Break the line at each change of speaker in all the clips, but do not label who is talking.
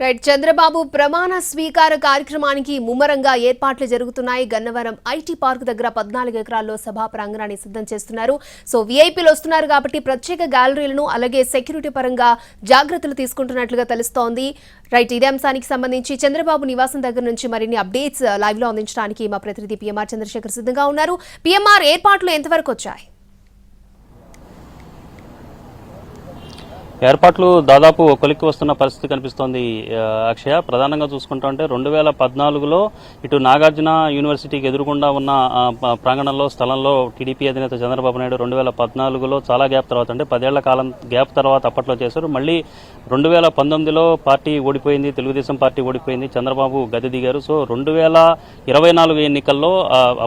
Right Chandrababu ప్రమాణ స్వీకార కార్యక్రమానికి ముమ్మరంగా ఏర్పాట్లు జరుగుతున్నాయి. గన్నవరం ఐటీ పార్క్ దగ్గర 14 ఎకరాల్లో సభా ప్రాంగణాన్ని సిద్ధం చేస్తున్నారు. సో వీఐపీలు వస్తున్నారు కాబట్టి ప్రత్యేక గ్యాలరీలను అలాగే సెక్యూరిటీ పరంగా జాగ్రత్తలు తీసుకుంటున్నట్లుగా తెలుస్తోంది. రైట్ ఇదే అంశానికి సంబంధించి చంద్రబాబు నివాసం దగ్గర నుంచి మరిన్ని అప్డేట్స్ లైవ్ లో అందించడానికి మా ప్రతినిధి పిఎంఆర్ చంద్రశేఖర్ సిద్ధంగా ఉన్నారు. పిఎంఆర్ ఏర్పాట్లు ఎంతవరకు వచ్చాయి?
ఏర్పాట్లు దాదాపు కొలిక్కి వస్తున్న పరిస్థితి కనిపిస్తోంది అక్షయ. ప్రధానంగా చూసుకుంటుంటే 2014లో ఇటు నాగార్జున యూనివర్సిటీకి ఎదురుగుండా ఉన్న ప్రాంగణంలో స్థలంలో టీడీపీ అధినేత చంద్రబాబు నాయుడు 2014లో చాలా గ్యాప్ తర్వాత అంటే 10 ఏళ్ల కాలం గ్యాప్ తర్వాత అప్పట్లో చేశారు. మళ్ళీ 2019లో పార్టీ ఓడిపోయింది, తెలుగుదేశం పార్టీ ఓడిపోయింది, చంద్రబాబు గద్దె దిగారు. సో 2024 ఎన్నికల్లో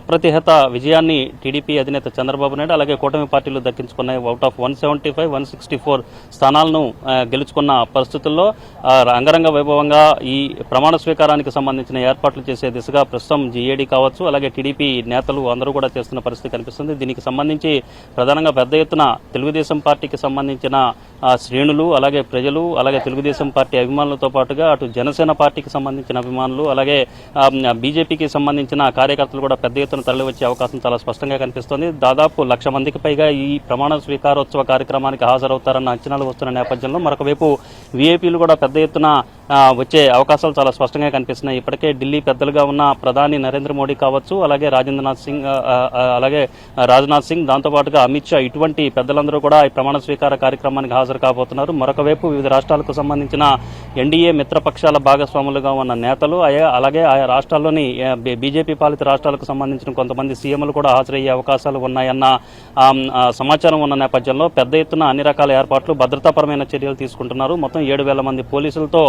అప్రతిహత విజయాన్ని టీడీపీ అధినేత చంద్రబాబు నాయుడు అలాగే కూటమి పార్టీలు దక్కించుకున్నాయి. అవుట్ ఆఫ్ 175, 164 స్థానాలను గెలుచుకున్న పరిస్థితుల్లో అంగరంగ వైభవంగా ఈ ప్రమాణ స్వీకారానికి సంబంధించిన ఏర్పాట్లు చేసే దిశగా ప్రస్తుతం జీఏడీ కావచ్చు అలాగే టీడీపీ నేతలు అందరూ కూడా చేస్తున్న పరిస్థితి కనిపిస్తుంది. దీనికి సంబంధించి ప్రధానంగా పెద్ద ఎత్తున తెలుగుదేశం పార్టీకి సంబంధించిన శ్రేణులు అలాగే ప్రజలు అలాగే తెలుగుదేశం పార్టీ అభిమానులతో పాటుగా అటు జనసేన పార్టీకి సంబంధించిన అభిమానులు అలాగే బీజేపీకి సంబంధించిన కార్యకర్తలు కూడా పెద్ద ఎత్తున తరలివచ్చే అవకాశం చాలా స్పష్టంగా కనిపిస్తోంది. దాదాపు 1,00,000 మందికి పైగా ఈ ప్రమాణ స్వీకారోత్సవ కార్యక్రమానికి హాజరవుతారన్న అంచనాలు వస్తున్న నేపథ్యంలో మరొక వైపు వీఐపీలు కూడా పెద్ద ఎత్తున వచ్చే అవకాశాలు చాలా స్పష్టంగా కనిపిస్తున్నాయి. ఇప్పటికే ఢిల్లీ పెద్దలుగా ఉన్న ప్రధాని నరేంద్ర మోడీ కావచ్చు అలాగే రాజ్నాథ్ సింగ్ దాంతోపాటుగా అమిత్ షా ఇటువంటి పెద్దలందరూ కూడా ఈ ప్రమాణ స్వీకార కార్యక్రమానికి హాజరు కాబోతున్నారు. మరొక వైపు వివిధ రాష్ట్రాలకు సంబంధించిన ఎన్డీఏ మిత్రపక్షాల భాగస్వాములుగా ఉన్న నేతలు అలాగే ఆయా రాష్ట్రాల్లోని బీజేపీ పాలిత రాష్ట్రాలకు సంబంధించిన కొంతమంది సీఎంలు కూడా హాజరయ్యే అవకాశాలు ఉన్నాయన్న సమాచారం ఉన్న నేపథ్యంలో పెద్ద ఎత్తున అన్ని రకాల ఏర్పాట్లు భద్రతాపరమైన చర్యలు తీసుకుంటున్నారు. మొత్తం 7,000 మంది పోలీసులతో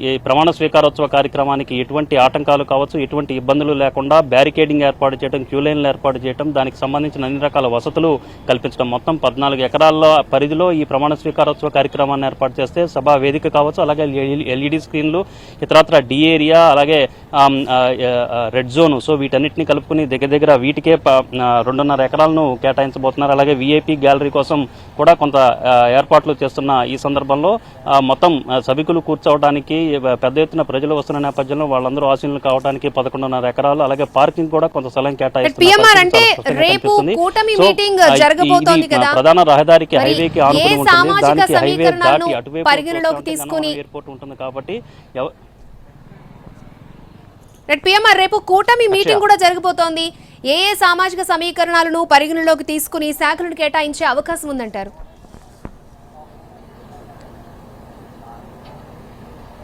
ఈ ప్రమాణ స్వీకారోత్సవ కార్యక్రమానికి ఎటువంటి ఆటంకాలు కావచ్చు ఎటువంటి ఇబ్బందులు లేకుండా బ్యారికేడింగ్ ఏర్పాటు చేయడం, క్యూ లైన్లు ఏర్పాటు చేయడం, దానికి సంబంధించిన అన్ని రకాల వసతులు కల్పించడం. మొత్తం 14 ఎకరాల పరిధిలో ఈ ప్రమాణ స్వీకారోత్సవ కార్యక్రమాన్ని ఏర్పాటు చేస్తే సభా వేదిక కావచ్చు అలాగే ఎల్ఈడి స్క్రీన్లు ఇతరత్ర డి ఏరియా అలాగే రెడ్ జోన్ సో వీటన్నిటిని కలుపుకుని దగ్గర వీటికే 2.5 ఎకరాలను కేటాయించబోతున్నారు. అలాగే వీఐపీ గ్యాలరీ కోసం కూడా కొంత ఏర్పాట్లు చేస్తున్న ఈ సందర్భంలో మొత్తం సభికులు కూర్చోవడానికి పెద్ద ఎత్తున ప్రజలు వస్తున్న నేపథ్యంలో వాళ్ళందరూ ఆశీనులు కావడానికి 11.5 ఎకరాలు అలాగే పార్కింగ్ కూడా కొంత స్థలం కేటాయిస్తున్నారు. ప్రధాన రహదారికి హైవేకి ఆనుకుని ఉంటుంది. దానికి హైవే దాటి అటువైపు ఎయిర్పోర్ట్ ఉంటుంది కాబట్టి
రేపు కూటమి మీటింగ్ కూడా జరగబోతోంది. ఏ సామాజిక సమీకరణాలను పరిగణలోకి తీసుకుని శాఖలను కేటాయించే అవకాశం ఉందంటారు?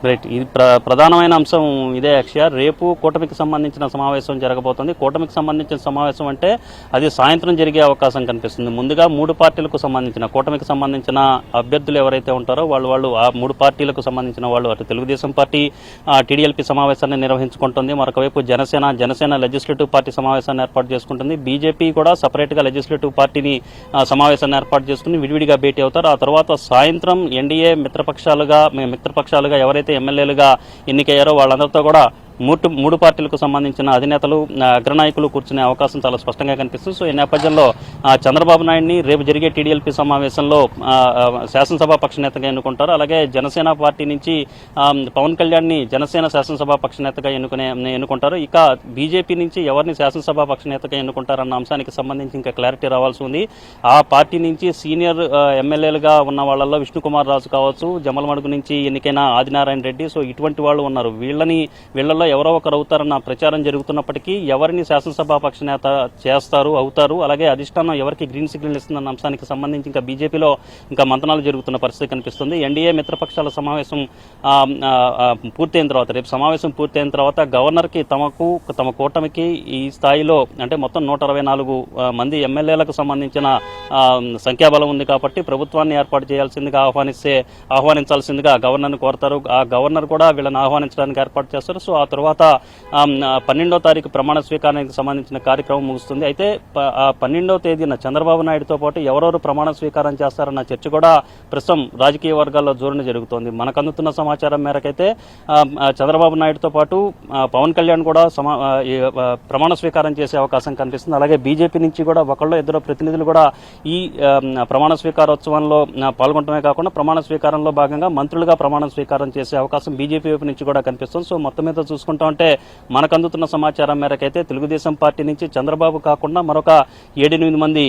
రైట్, ఇది ప్రధానమైన అంశం ఇదే అక్షయ. రేపు కూటమికి సంబంధించిన సమావేశం జరగబోతోంది. కూటమికి సంబంధించిన సమావేశం అంటే అది సాయంత్రం జరిగే అవకాశం కనిపిస్తుంది. ముందుగా 3 పార్టీలకు సంబంధించిన కూటమికి సంబంధించిన అభ్యర్థులు ఎవరైతే ఉంటారో వాళ్ళు ఆ 3 పార్టీలకు సంబంధించిన వాళ్ళు అటు తెలుగుదేశం పార్టీ టీడీఎల్పీ సమావేశాన్ని నిర్వహించుకుంటుంది. మరొకవైపు జనసేన లెజిస్లేటివ్ పార్టీ సమావేశాన్ని ఏర్పాటు చేసుకుంటుంది. బీజేపీ కూడా సపరేట్గా లెజిస్లేటివ్ పార్టీని సమావేశాన్ని ఏర్పాటు చేసుకుని విడివిడిగా భేటీ అవుతారు. ఆ తర్వాత సాయంత్రం ఎన్డీఏ మిత్రపక్షాలుగా ఎవరైతే ఎమ్మెల్యేలుగా ఎన్నికయ్యారో వాళ్ళందరితో కూడా 3 పార్టీలకు సంబంధించిన అధినేతలు అగ్రనాయకులు కూర్చునే అవకాశం చాలా స్పష్టంగా కనిపిస్తుంది. సో ఈ నేపథ్యంలో చంద్రబాబు నాయుడిని రేపు జరిగే టీడీఎల్పీ సమావేశంలో శాసనసభా పక్షనేతగా ఎన్నుకుంటారు. అలాగే జనసేన పార్టీ నుంచి పవన్ కళ్యాణ్ని జనసేన శాసనసభా పక్షనేతగా ఎన్నుకుంటారు. ఇక బీజేపీ నుంచి ఎవరిని శాసనసభా పక్షనేతగా ఎన్నుకుంటారన్న అంశానికి సంబంధించి ఇంకా క్లారిటీ రావాల్సి ఉంది. ఆ పార్టీ నుంచి సీనియర్ ఎమ్మెల్యేలుగా ఉన్న వాళ్ళల్లో విష్ణుకుమార్ రాజు కావచ్చు, జమ్మలమడుగు నుంచి ఎన్నికైన ఆదినారాయణ రెడ్డి, సో ఇటువంటి వాళ్ళు ఉన్నారు. వీళ్ళల్లో ఎవరో ఒకరు అవుతారన్న ప్రచారం జరుగుతున్నప్పటికీ ఎవరిని శాసనసభా పక్షనేత అవుతారు అలాగే అధిష్టానం ఎవరికి గ్రీన్ సిగ్నల్ ఇస్తుందన్న అంశానికి సంబంధించి ఇంకా బీజేపీలో ఇంకా మంతనాలు జరుగుతున్న పరిస్థితి కనిపిస్తుంది. ఎన్డీఏ మిత్రపక్షాల సమావేశం పూర్తయిన తర్వాత రేపు సమావేశం పూర్తయిన తర్వాత గవర్నర్కి తమ కూటమికి ఈ స్థాయిలో అంటే మొత్తం 124 మంది ఎమ్మెల్యేలకు సంబంధించిన సంఖ్యాబలం ఉంది కాబట్టి ప్రభుత్వాన్ని ఏర్పాటు చేయాల్సిందిగా ఆహ్వానించాల్సిందిగా గవర్నర్ని కోరతారు. ఆ గవర్నర్ కూడా వీళ్ళని ఆహ్వానించడానికి ఏర్పాటు చేస్తారు. సో ఆ తర్వాత 12వ తారీఖు ప్రమాణ స్వీకారానికి సంబంధించిన కార్యక్రమం ముగుస్తుంది. అయితే 12వ తేదీన చంద్రబాబు నాయుడుతో పాటు ఎవరెవరు ప్రమాణ స్వీకారం చేస్తారన్న చర్చ కూడా ప్రస్తుతం రాజకీయ వర్గాల్లో జోరున జరుగుతోంది. మనకు అందుతున్న సమాచారం మేరకైతే చంద్రబాబు నాయుడుతో పాటు పవన్ కళ్యాణ్ కూడా ప్రమాణ స్వీకారం చేసే అవకాశం కనిపిస్తుంది. అలాగే బీజేపీ నుంచి కూడా ఒకళ్ళు ఇద్దరు ప్రతినిధులు కూడా ఈ ప్రమాణ స్వీకారోత్సవంలో పాల్గొనడమే కాకుండా ప్రమాణ స్వీకారంలో భాగంగా మంత్రులుగా ప్రమాణ స్వీకారం చేసే అవకాశం బీజేపీ వైపు నుంచి కూడా కనిపిస్తుంది. సో మొత్తం మీద చూసుకుంటా ఉంటే మనకు అందుతున్న సమాచారం మేరకైతే తెలుగుదేశం పార్టీ నుంచి చంద్రబాబు కాకుండా మరొక 7-8 మంది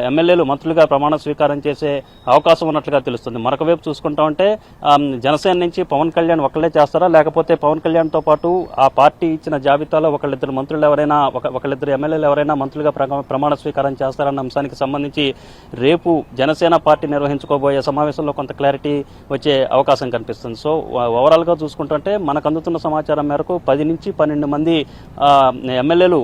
ఎమ్మెల్యేలు మంత్రులుగా ప్రమాణ స్వీకారం చేసే అవకాశం ఉన్నట్లుగా తెలుస్తుంది. మరొక వైపు చూసుకుంటా ఉంటే జనసేన నుంచి పవన్ కళ్యాణ్ ఒకళ్ళే చేస్తారా, లేకపోతే పవన్ కళ్యాణ్ తో పాటు ఆ పార్టీ ఇచ్చిన జాబితాలో ఒకళ్ళిద్దరు మంత్రులు ఎవరైనా ఒకళ్ళిద్దరు ఎమ్మెల్యేలు ఎవరైనా మంత్రులుగా ప్రమాణ స్వీకారం చేస్తారన్న అంశానికి సంబంధించి రేపు జనసేన పార్టీ నిర్వహించుకోబోయే సమావేశంలో కొంత క్లారిటీ వచ్చే అవకాశం కనిపిస్తుంది. సో ఓవరాల్ గా చూసుకుంటుంటే మనకు అందుతున్న సమాచారం మేరకు 10 నుంచి 12 మంది ఎమ్మెల్యేలు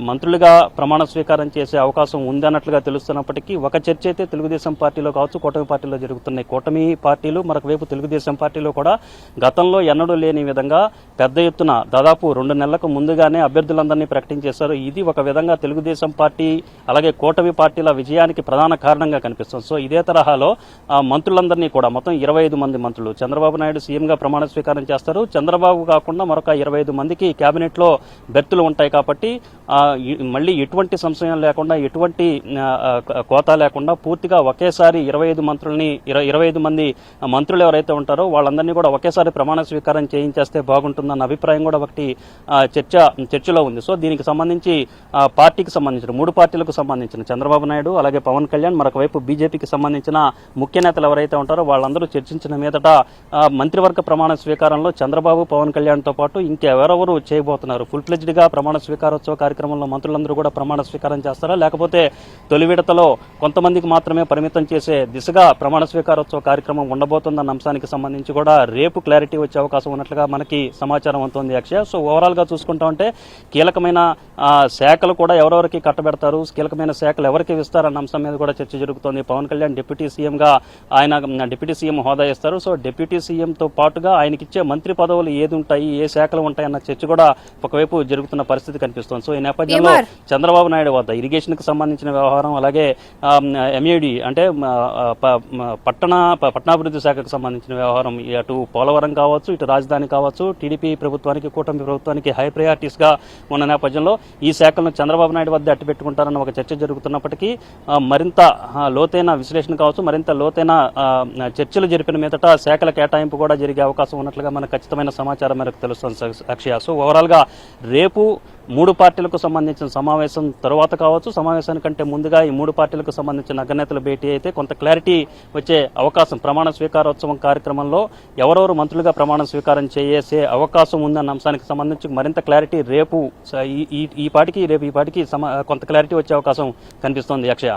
మంత్రులుగా ప్రమాణ స్వీకారం చేసే అవకాశం ఉందన్నట్లుగా తెలుస్తున్నప్పటికీ ఒక చర్చ అయితే తెలుగుదేశం పార్టీలో కావచ్చు, కూటమి పార్టీలో జరుగుతున్నాయి. కూటమి పార్టీలు మరొక వైపు తెలుగుదేశం పార్టీలో కూడా గతంలో ఎన్నడూ లేని విధంగా పెద్ద ఎత్తున దాదాపు 2 నెలలకు ముందుగానే అభ్యర్థులందరినీ ప్రకటించేశారు. ఇది ఒక విధంగా తెలుగుదేశం పార్టీ అలాగే కూటమి పార్టీల విజయానికి ప్రధాన కారణంగా కనిపిస్తుంది. సో ఇదే తరహాలో మంత్రులందరినీ కూడా మొత్తం 25 మంది మంత్రులు చంద్రబాబు నాయుడు సీఎంగా ప్రమాణ స్వీకారం చేస్తారు. చంద్రబాబు కాకుండా మరొక 25 మందికి కేబినెట్ లో బెర్తులు ఉంటాయి కాబట్టి మళ్ళీ ఎటువంటి సంశయం లేకుండా ఎటువంటి కోత లేకుండా పూర్తిగా ఒకేసారి 25 మంది మంత్రులు ఎవరైతే ఉంటారో వాళ్ళందరినీ కూడా ఒకేసారి ప్రమాణ స్వీకారం చేయించేస్తే బాగుంటుందన్న అభిప్రాయం కూడా ఒకటి చర్చలో ఉంది. సో దీనికి సంబంధించి పార్టీకి సంబంధించిన 3 పార్టీలకు సంబంధించిన చంద్రబాబు నాయుడు అలాగే పవన్ కళ్యాణ్ మరొక వైపు బీజేపీకి సంబంధించిన ముఖ్య నేతలు ఎవరైతే ఉంటారో వాళ్ళందరూ చర్చించిన మీదట మంత్రివర్గ ప్రమాణ స్వీకారంలో చంద్రబాబు పవన్ కళ్యాణ్ తో పాటు ఇంకెవరెవరు చేయబోతున్నారు, ఫుల్ ఫ్లెడ్జ్డ్ గా ప్రమాణ స్వీకారోత్సవ కార్యక్రమంలో మంత్రులందరూ కూడా ప్రమాణ స్వీకారం చేస్తారా, లేకపోతే తొలి విడతలో కొంతమందికి మాత్రమే పరిమితం చేసే దిశగా ప్రమాణ స్వీకారోత్సవ కార్యక్రమం ఉండబోతుందన్న అంశానికి సంబంధించి కూడా రేపు క్లారిటీ వచ్చే అవకాశం ఉన్నట్లుగా మనకి సమాచారం అవుతోంది అక్షయ. సో ఓవరాల్ గా చూసుకుంటా ఉంటే కీలకమైన శాఖలు కూడా ఎవరెవరికి కట్టబెడతారు, కీలకమైన శాఖలు ఎవరికి ఇస్తారన్న అంశం మీద కూడా చర్చ జరుగుతోంది. పవన్ కళ్యాణ్ డిప్యూటీ సీఎంగా ఆయన డిప్యూటీ సీఎం హోదా ఇస్తారు. సో డిప్యూటీ సీఎంతో పాటుగా ఆయనకిచ్చే మంత్రి పదవులు ఏది ఉంటాయి, ఏ శాఖలు ఉంటాయన్న చర్చ కూడా ఒకవైపు జరుగుతున్న పరిస్థితి కనిపిస్తోంది. సో ఈ నేపథ్యంలో చంద్రబాబు నాయుడు వద్ద ఇరిగేషన్ కు సంబంధించిన వ్యవహారం అలాగే ఎంఏడి అంటే పట్టణాభివృద్ధి శాఖకు సంబంధించిన వ్యవహారం అటు పోలవరం కావచ్చు, ఇటు రాజధాని కావచ్చు, టీడీపీ ప్రభుత్వానికి కూటమి ప్రభుత్వానికి హై ప్రయారిటీస్ గా ఉన్న నేపథ్యంలో ఈ శాఖలను చంద్రబాబు నాయుడు వద్ద అట్టి పెట్టుకుంటారన్న ఒక చర్చ జరుగుతున్నప్పటికీ మరింత లోతైన విశ్లేషణ కావచ్చు, మరింత లోతైన చర్చలు జరిపిన మీదట శాఖల కేటాయింపు కూడా జరిగే అవకాశం ఉన్నట్లుగా మనకు ఖచ్చితమైన సమాచారం మేరకు తెలుస్తుంది అక్షయ. సో ఓవరాల్ గా రేపు 3 పార్టీలకు సంబంధించిన సమావేశం తర్వాత కావచ్చు, సమావేశానికంటే ముందుగా ఈ 3 పార్టీలకు సంబంధించిన అగ్రనేతల భేటీ అయితే కొంత క్లారిటీ వచ్చే అవకాశం, ప్రమాణ స్వీకారోత్సవం కార్యక్రమంలో ఎవరెవరు మంత్రులుగా ప్రమాణ స్వీకారం చేసే అవకాశం ఉందన్న అంశానికి సంబంధించి మరింత క్లారిటీ రేపు ఈ పాటికి కొంత క్లారిటీ వచ్చే అవకాశం కనిపిస్తోంది అక్షయ.